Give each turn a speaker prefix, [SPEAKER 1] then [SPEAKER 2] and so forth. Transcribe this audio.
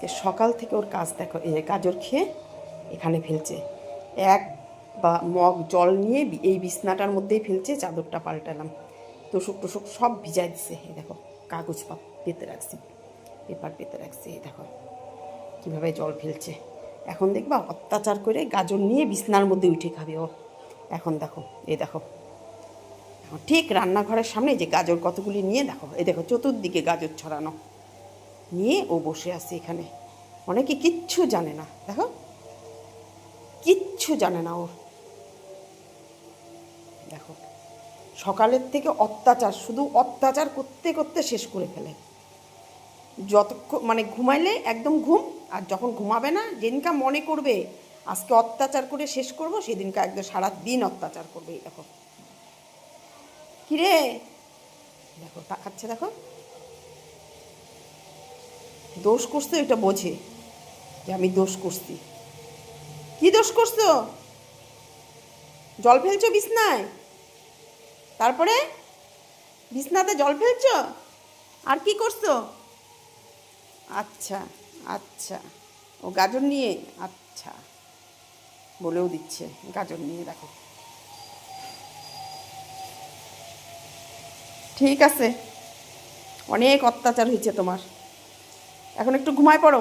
[SPEAKER 1] আজকে সকাল থেকে ওর কাজ দেখো, এই গাজর খেয়ে এখানে ফেলছে, এক বা মগ জল নিয়ে এই বিছনাটার মধ্যেই ফেলছে। চাদরটা পাল্টালাম, তোষক টোষক সব ভিজাই দিছে। এই দেখো কাগজ পেতে রাখছি, পেপার পেতে রাখছি। এই দেখো কীভাবে জল ফেলছে। এখন দেখবা অত্যাচার করে গাজর নিয়ে বিছনার মধ্যে উঠে খাবে ও। এখন দেখো, এই দেখো ঠিক রান্নাঘরের সামনে যে গাজর কতগুলি নিয়ে দেখো, এই দেখো চতুর্দিকে গাজর ছড়ানো নিয়ে ও বসে আছে এখানে। অনেকে কিচ্ছু জানে না, দেখো কিচ্ছু জানে না ওর। দেখো সকালের থেকে অত্যাচার, শুধু অত্যাচার করতে করতে শেষ করে ফেলে। যতক্ষণ মানে ঘুমাইলে একদম ঘুম, আর যখন ঘুমাবে না, যেদিনকা মনে করবে আজকে অত্যাচার করে শেষ করব, সেদিনকা একদম সারাদিন অত্যাচার করবে। এই দেখো কিরে, দেখো তাকাচ্ছে, দেখো দোষ করছো, এটা বোঝে যে আমি দোষ করছি। কি দোষ করছো? জল ফেলছো বিছনায়, তারপরে বিছনাতে জল ফেলছো, আর কি করছো? আচ্ছা আচ্ছা, ও গাজর নিয়ে, আচ্ছা বলেও দিচ্ছে গাজর নিয়ে। দেখো ঠিক আছে, অনেক অত্যাচার হয়েছে তোমার, এখন একটু ঘুমায় পড়ো।